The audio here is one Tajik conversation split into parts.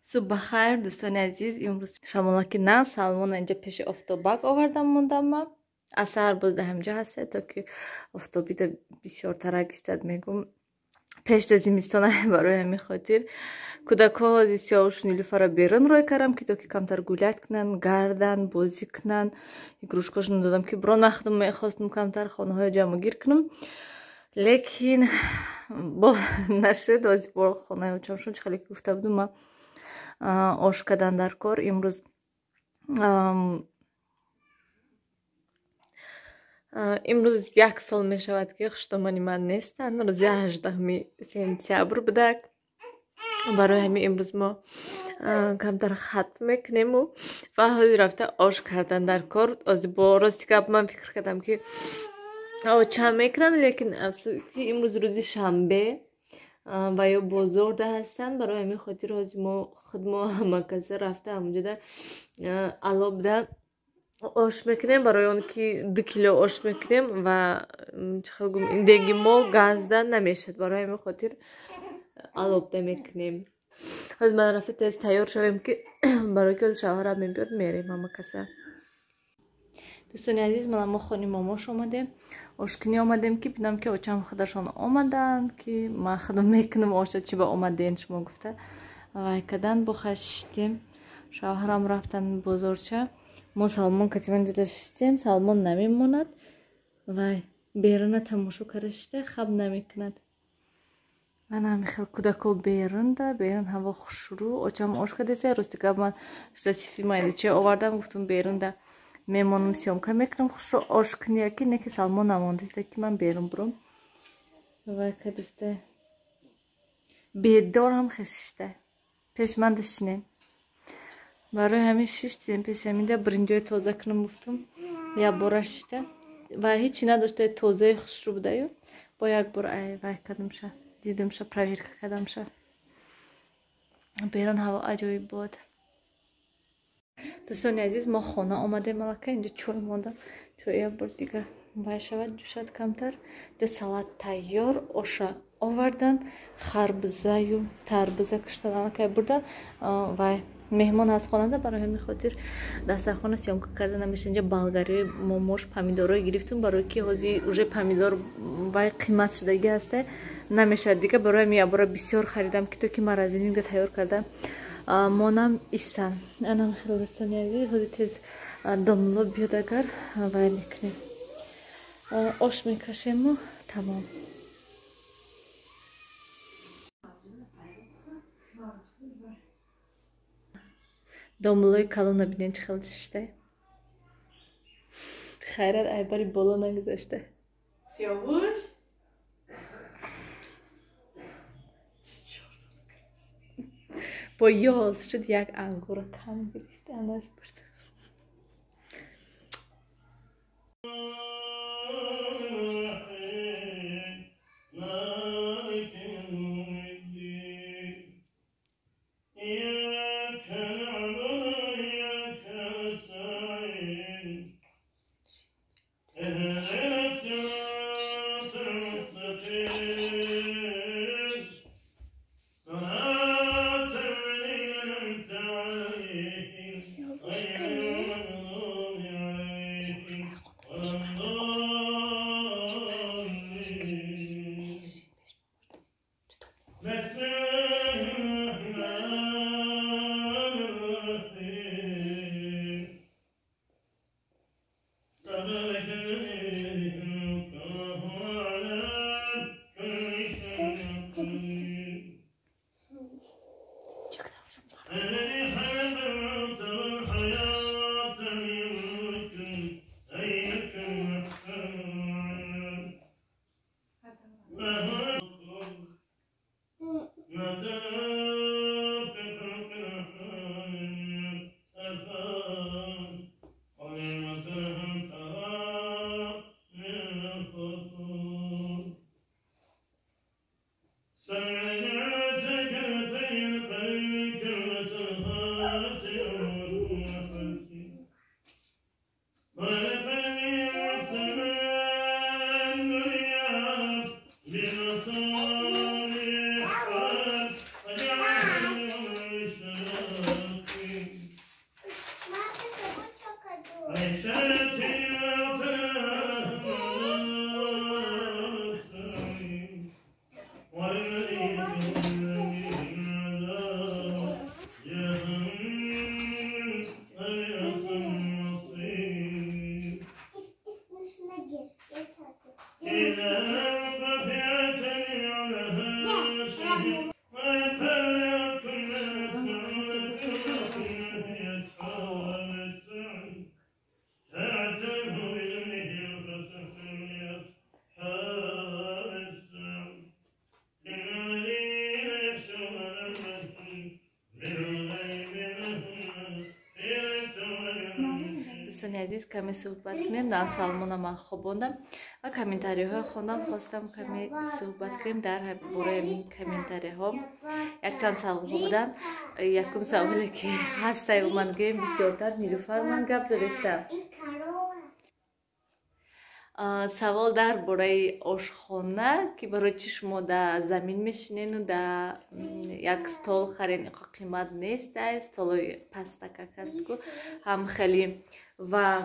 صبح خیر دوستان عزیز. امروز شامل که نه سالمون اینجا پیش افتابک آوردم موندم ما اثر باز همجا هسته تا که افتابی دا بیشتر ترک استاد میگم پیش دا زمستانه برای همین خاطر کودک‌ها زیسیاوش نیلوفر بیرون روی کردم که تا که کمتر گولت کنن گردن بازی کنن گروشکاشون دادم که برای نخدم میخواستم کمتر خانه های جمع گیر کنم لیکن با نشد از بار خانه های جمع شد خیلی گفته بودم ما آش کردن در کار امروز امروز 1 سال می شود که خشتمانی من نیستن روز 18 سپتامبر بوده برای همین امروز ما کمتر خط میکنیم و حالی رفته آش کردن در کار از با راستی که من فکر کردم که چند میکنن لیکن که امروز روز شنبه و یا بازار ده هستن برای همین خاطر از ما خود ما مکسر رفته همونجا ده علاب ده آش میکنیم برای اون که 2 کیلو آش میکنیم و چخیل گم این دیگی ما گازدن نمیشد برای همین خاطر علاب ده میکنیم از من رفته تیز تیار شویم که برای که شوهرم بیاد میریم همه کسا دوستان عزیز من ما خانه ماماش آمدیم آشکنی آمدیم که بینم که آچم خودشان آمدن که ما خودم میکنم آشا چی با آمدین شما گفته و کدن بخشتیم شوهرم رفتن بازارچه ما سالمون کتیبن جداشتیم سالمون نمیموند و بیرون تماشا کرشته خب نمیکند من هم خیلی کودکو بیرون ده بیرون هوا خوشرو آچم آش کدیسه راستی که من شتاسیفی مایده چه آوردم گفتم بیرون ده میمونم سیامکا میکنم خوش رو آش کنیا که نه که سالمون نماندیسته که من بیرون برم و کدیسته بیدار هم خشته پیش من دشنیم برای همین شیشتیم پیش همین ده برنجای تازه کنم گفتم یا برشته و هیچی نداشته تازه خوش رو بوده با یک بار ای وای کدم شه دیدم شه پرویر کدم شه بیرون هوا عجایب بود دوستان عزیز ما خانه آمده ملکه اینجا چون مونده چون یک بار دیگه باید شود جوشد کمتر ده سالات تیار آشا آوردن خربزه و تربزه کشتدن که بردن و مهمان از خانه ده برای همین خاطر دسترخوان سیامکا کرده نمیشه اینجا بلغاری ماماش پمیدورای گرفتیم برای که حاضی اوژه پمیدور و قیمت شدگی هسته نمیشه دیگه برای همین برای بسیار خریدم که تو که مرزینی ده تیار کردم مانم ایستن انم خیلی دوستانی عزیز حالی تیز داملا بیاد اگر وای میکنیم آش میکشیم و تمام داملای کلون نبینین چه خیلی شده خیرت ای باری بالا نگذاشته سیاوش با یه حالت شد یک انگور تن گرفته انداش برده دوستان عزیز کمی صحبت کنیم. در سالمون من خوابوندم و کامنتاری ها خوندم. خواستم کمی صحبت کنیم در باره این کامنتاری ها. یک چند سوال بودن. یکم سوالی که هسته و من گیم بسیارتر نیلوفر من گپ زدستم. سوال در باره آشخانه که برای چی شما در زمین میشینین و در یک ستول خرین قیمت نیست. ستول پستکک هست که هم خیلی و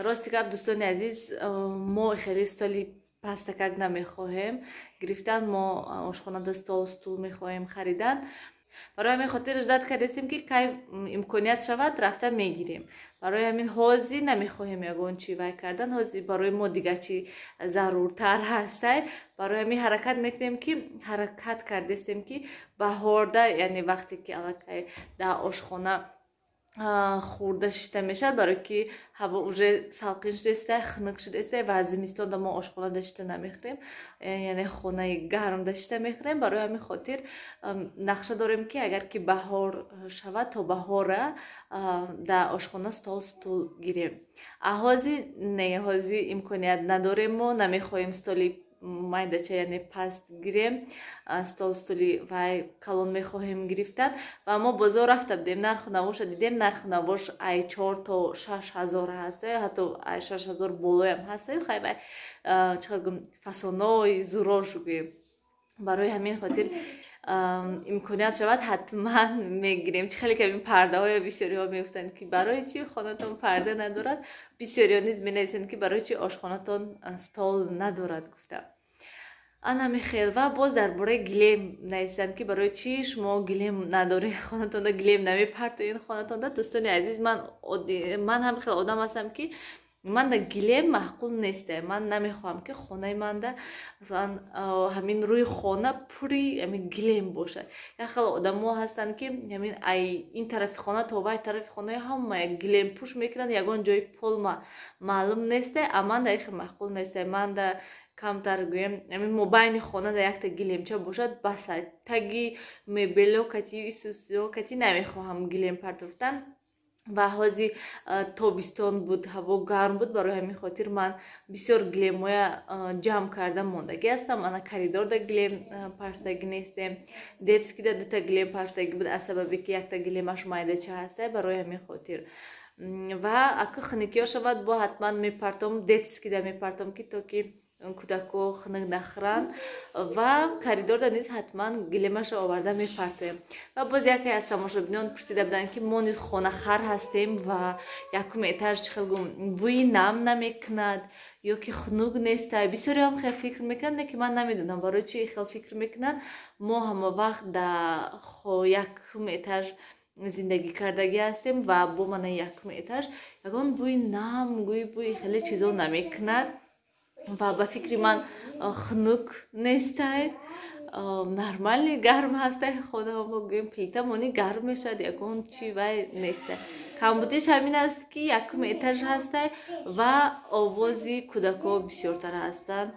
راستی که دوستان عزیز ما خیلی ستولی پستکک نمیخواهیم گرفتن. ما آشخانه در ستول میخواهیم خریدن. برای همین خاطر اجازت کردیم که کی امکانیت شود رفته میگیریم. برای همین حاضی نمیخواهیم یگان چی وای کردن. حاضی برای ما دیگه چی ضرورتر هسته. برای همین حرکت میکنیم که حرکت کردیم که بهارده یعنی وقتی که الکی در آشخانه خورده شده میشد برای که هوا اوجه سالقین شده خنک شده و از زمستان ما آشخانه داشته نمیخوریم یعنی خانه گرم داشته میخوریم. برای همین خاطر نقشه داریم که اگر که بهار شود تا بهار در آشخانه ستول گیریم. حاضی نه حاضی امکانیت نداریم. ما نمیخواهیم ستولی майдача яъне паст гирем стoli вай калон мехоҳем гирифтан ва мо бозор рафта будем нарху навоша дидем. нарху навош ай 4 то 6000 ҳаст ҳатто ай 6000 болоям ҳаст. хай вай чиқад гум фасонои зурошугем. барои ҳамин хотир имконият шавад ҳатман мегирем. чи хеле ками пардаҳои бисёриҳо мегуфтанд ки барои чи хонатон парда надорад. бисёриҳо низ менависанд ки барои чи ошхонатон стол надорад гуфта. ана михел ва боз дар бораи гилем нависанд ки барои чи шумо гилем надоред хонатонда гилем намепартоед хонатонда. дӯстони азиз ман ҳам хел одам ҳастам ки манда гилем маъқул нест. ман намехоҳам ки хонаи манда масалан ҳамин рӯи хона пури ҳамин гилем бошад. як хел одамо ҳастанд ки ҳамин ай ин тарафи хона то вай тарафи хонаи ҳама гилем пӯш мекунанд. ягон ҷои пол маълум нест. манда ин хел маъқул нест. манда камтар гӯем ҳамин мобайни хона да якта гилемча бошад баса. таги мебело кати исусио кати намехоҳам гилем партофтан. ва ҳози тобистон буд ҳаво гарм буд. барои ҳамин хотир ман бисёр гилемҳоя ҷамъ карда мондагӣ ҳастам. ана коридорда гилем партагӣ нестем. детскида дута гилем партагӣ буд аз сабабе ки якта гилемаш майдача ҳаста. барои ҳамин хотир ва ака хунукиё шавад бо ҳатман мепартом детскида мепартом ки то ки кӯдако хунук нахӯранд ва коридорда низ ҳатман гилемаша оварда мепартоем. ва боз яке аз тамошобинон пурсида буданд ки мо низ хонахар ҳастем ва якум этаж чӣ хел бӯи нам намекунад ё ки хунук неста. бисёриам хел фикр мекунанд ки ман намедонам барои чи хел фикр мекунанд. мо ҳамавақт дар якум этаж зиндагӣ кардагӣ ҳастем ва бо мана якум этаж ягон бӯи нам бӯи хеле чизо намекунад ва ба фикри ман хунук нестай. нормали гарм ҳастай. хонаҳо гӯем плитамони гарм мешавад. ягон чи вай нестай. камбудиш ҳамин аст ки якум этаж ҳастай ва овози кӯдако бисёртар ҳастанд.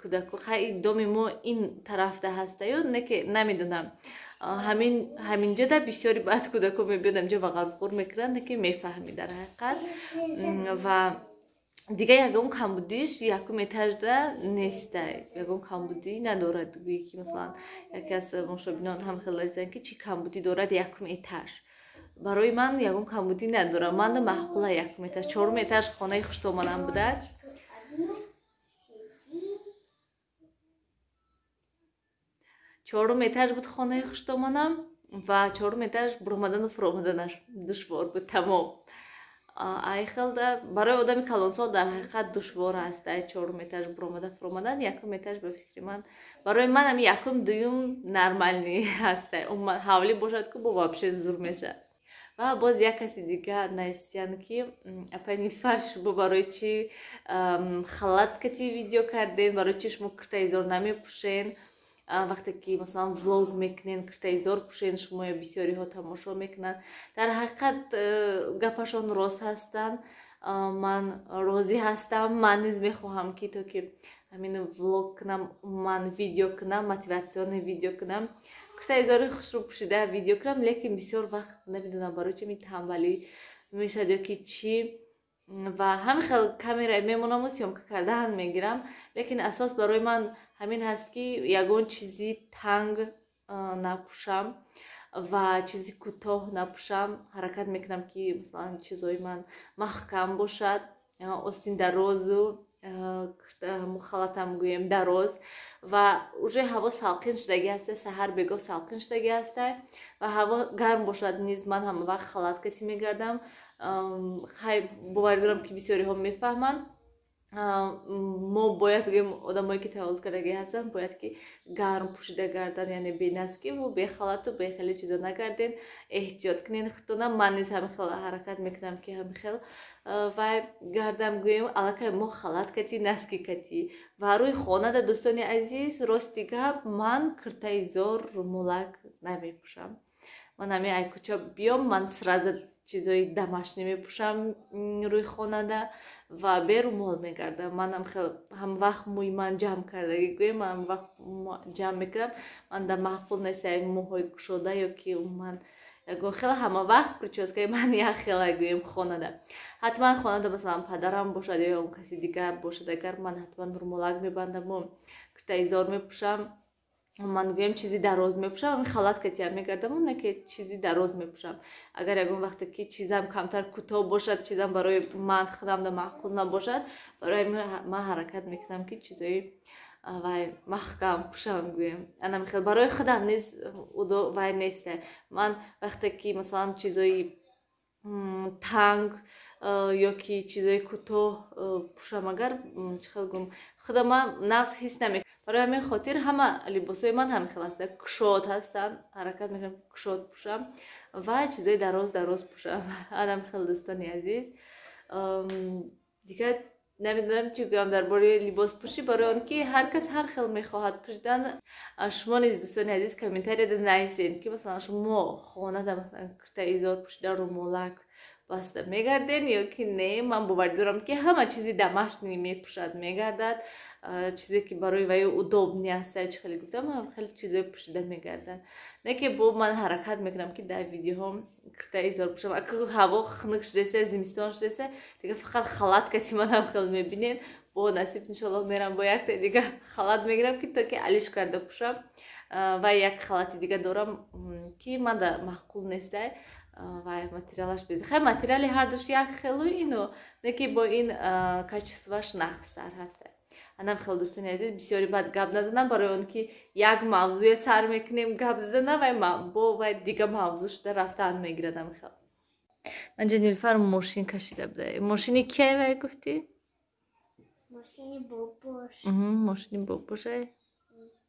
кӯдако хай доми мо ин тарафда ҳастаю не ки намедонам. ҳаминҷода бисёри баъд кӯдако мебиёд амҷо вағарвғур мекунанд не ки мефаҳмӣ дар ҳақиқат. ва дига ягон камбудиш якум этажда неста. ягон камбудӣ надорад. гӯе ки масалан яке аз мошобинон ҳам хеле диданд ки чӣ камбудӣ дорад якум этаж. барои ман ягон камбудӣ надорад. манда маъқула якум этаж. чорум этаж хонаи хуштомадам будад. чорум этаж буд хонаи хуштомадам ва чорум этаж буромадану фуромаданаш душвор буд тамом. айхелда барои одами калонсол дар ҳақиқат душвор аст. чорум этаж буромада фуромадан. якум этаж ба фикри ман барои ман ҳам якум дуюм нормални ҳаст. ҳавлӣ бошад ки бо вообще зур мешавад. ва боз як каси дига наистиянд ки апа нилуфар шумо барои чи халат кати видео карден. барои чи шумо куртаизор намепӯшен. вақте ки масалан влог мекунен куртаизор пӯшен шумо ё бисёриҳо тамошо мекунанд. дар ҳақиқат гапашон рост ҳастанд. ман розӣ ҳастам. ман низ мехоҳам ки то ки ҳамин влог кунам ман видео кунам мотиватсионе видео кунам куртаи хушрӯ пӯшида видео кардам, лекин бисёр вақт намедонам барои чи танбалӣ мешад ё ки чӣ ва ҳамин хел камераи мемонаму сёмка кардан мегирам, лекин асос барои ман ҳамин ҳаст ки ягон чизи танг напӯшам ва чизи кӯтоҳ напӯшам. Ҳаракат мекунам ки масалан чизои ман маҳкам бошад, остин дарозу халатам гӯем дароз ва уже ҳаво салқин шудагӣ ҳаста, саҳар бегоҳ салқин шудагӣ ҳаста ва ҳаво гарм бошад, низ ман ҳама вақт халаткатӣ мегардам. хай бовар дорам ки бисёриҳо мефаҳманд, мо бояд гӯем одамое ки таваллуд кардагӣ ҳастанд бояд ки гарм пӯшида гардан, яъне бенаскиву бехалату бехеле чизо нагарден, эҳтиёт кунен худтонам. Ман низ ҳамин хел ҳаракат мекунам ки ҳамин хел вай гардам гӯем аллакай мо халат катӣ наски катӣ. Ва рӯи хонада дӯстони азиз, рости гап ман куртаи зор румолак намепӯшам. Ман ҳамин ай кӯча биём, ман сразу чизои домашнӣ мепӯшам рӯи хонада ва берумол мегардам. Ман ҳам вақт мӯи ман ҷамъ кардагӣ гӯем, ҳам вақт ҷамъ мекунам. Ман да маъқул нест мӯҳои кушода ё ки ман ягон хел ҳама вақт прическаи ман як хел гӯем хонада. Ҳатман хонада масалан падарам бошад ё он каси дигар бошад, агар ман ҳатман румолак мебандаму куртаи зор мепӯшам, ман гӯем чизи дароз мепӯшам, ҳамин халаткатиам мегардаму не ки чизи дароз мепӯшам. Агар ягон вақте ки чизам камтар кӯтоҳ бошад, чизам барои ман худамда маъқул набошад, барои ман ҳаракат мекунам ки чизои вай маҳкам пӯшам гӯем. Анам хел барои худам низ вай неста. Ман вақте ки масалан чизои танг ё ки чизои кӯтоҳ пӯшам, агар чӣ хел гӯем худама нағз ҳис намекунам. Барои ҳамин хотир ҳама либосои ман ҳамин хел ҳастанд, кушод ҳастанд, ҳаракат мекунам кушод пӯшам ва чизои дароз пӯшам. Анам хел дӯстони азиз, дигар намедонам чӣ гӯям дар бораи либоспӯшӣ, барои он ки ҳар кас ҳар хел мехоҳад пӯшидан. Шумо низ дӯстони азиз комментарияда нависед ки масалан шумо хонада масалан куртаи зор пӯшида румолак баста мегарден ё ки не. Ман бовар дорам ки ҳама чизи домашнӣ мепӯшад мегардад, чизе ки барои вай удобни аста, чӣ хеле гуфтам, хеле чизои пӯшида мегардад. Не ки бо ман ҳаракат мекунам ки дар видеоҳом куртаи зор пӯшам. Аку ҳаво хунук шудеста, зимистон шудеста, дига фақат халат кати ман ҳам хел мебинен. Бо насиб иншоллоҳ мерам бо якта дига халат мегирам ки то ки алиш карда пӯшам. Ва як халати дига дорам ки манда маъқул неста. Вай материалаш беза. Хай материали ҳардуш як хелу ино, не ки бо ин качестваш нақстар ҳаста. Анам хел дӯстони азиз, бисёри бад гап назанам, барои он ки як мавзӯе сар мекунем гап зада вай бо вай дига мавзӯ шуда рафтан мегирад. Ам хел манҷа Нилуфар мошин кашида буда. Мошини кие вай гуфтӣ? Мошини бобош. Мошини бобошай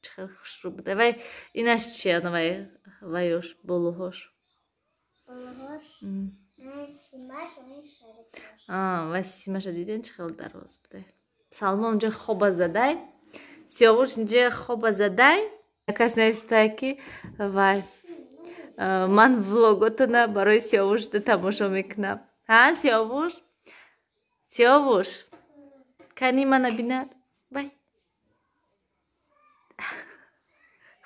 чӣ хел хушрӯ буда. Вай инаш чия вайош болуҳош? Болуҳош? Симаш ва ин шарикаш. Вай симаша диден чӣ хел дароз буда. Салмо унҷа хоба задай, Сиёвуш инҷа хоба задай. Кас навистай ки вай ман влоготона барои Сиёвушда тамошо мекунам. Сиёвуш? Сиёвуш? Кани мана бинад? Вай.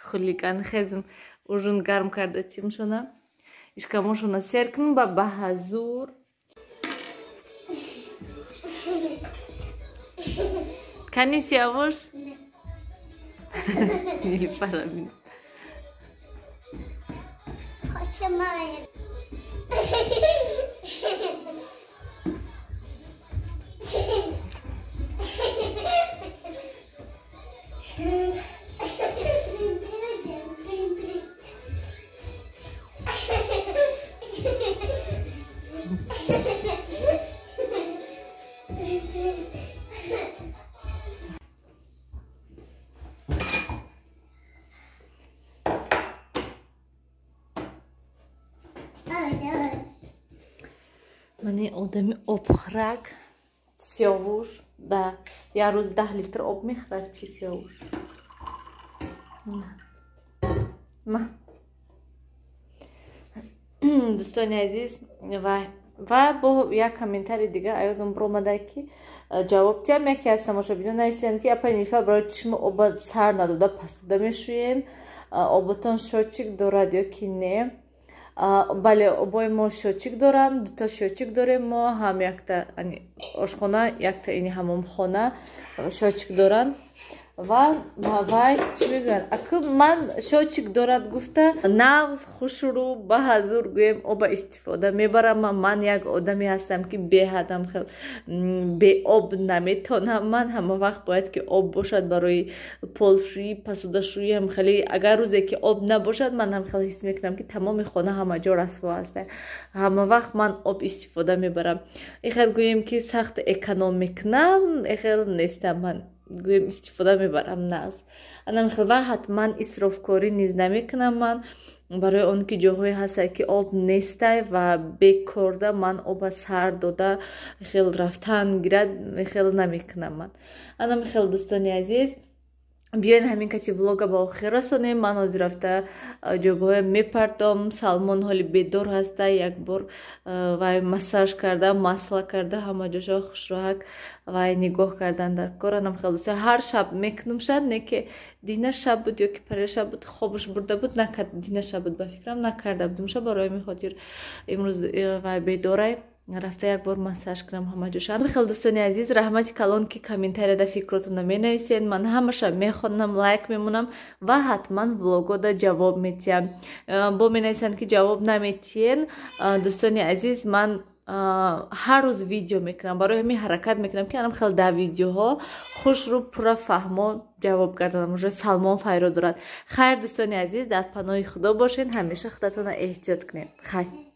Хулиган хезм ужин гарм карда тимшона. Ишкамошона серкн ба баҳазур. Кани Сиёвуш? Нилуфар амин. Хочамай. Мани одами обхӯрак. Сиёвуш да як рӯз 10 литр об мехӯрад. Чи Сиёвуш? Ма дӯстони азиз, вай ва бо як комментарий дига аёдам биромада ки ҷавоб диҳам. яке аз тамошобинон нависиданд ки апай нилуфар барои чишмо оба сар надода пастуда мешӯен, оботон счётчик дорад ё ки не? бале обои мо счётчик доранд, дута счётчик дорем мо, ҳам якта ошхона, якта ини ҳамомхона счётчик доранд. ва вай чӣ мегӯянд? Аку ман счётчик дорад гуфта нағз хушрӯ ба ҳазур гӯем оба истифода мебарам. Ман як одаме ҳастам ки беҳадам хел беоб наметонам. ман ҳама вақт бояд ки об бошад барои полшӯӣ, посудашӯиам. хеле агар рӯзе ки об набошад ман ҳам хел ҳис мекунам ки тамоми хона ҳама ҷо расво аст. ҳама вақт ман об истифода мебарам. ихел гӯем ки сахт эконом мекунам, ихел нестам. ман гӯем истифода мебарам нағз. анам хел ва ҳатман исрофкорӣ низ намекунам. ман барои он ки ҷоҳое ҳастад ки об нестай ва бекорда ман оба сар дода хел рафтан гирад хел намекунам. ман анам хел дӯстони азиз, биёин ҳамин кати влога ба охир расонем. ман ҳозир рафта ҷогоҳое мепартом. Салмон ҳоли бедор ҳаста. як бор вай массаж карда, масла карда, ҳама ҷошо хушроҳак вай нигоҳ кардан дар кор. анам хел дӯст ҳар шаб мекунам. шаyd не ки дина шаб буд ё ки парешаб буд хобаш бурда буд накард, дина шаб буд ба фикрам накарда будам. ша барои ҳамин хотир имрӯз вай бедорай рафта як бор массаж кунам ҳама ҷоша. хел дӯстони азиз, раҳмати калон ки комментарияда фикротона менависед. ман ҳамаша мехонам, лайк мемонам ва ҳатман влогода ҷавоб метиҳам. бо менависанд ки ҷавоб наметиҳен. дӯстони азиз, ман ҳар рӯз видео мекунам. барои ҳамин ҳаракат мекунам ки анам хел дар видеоҳо хушрӯ пурра фаҳмо ҷавоб гардонам. уже Салмон файро дорад. хайр дӯстони азиз, дар паноҳи худо бошед. ҳамеша худатона эҳтиёт кунед. хайр.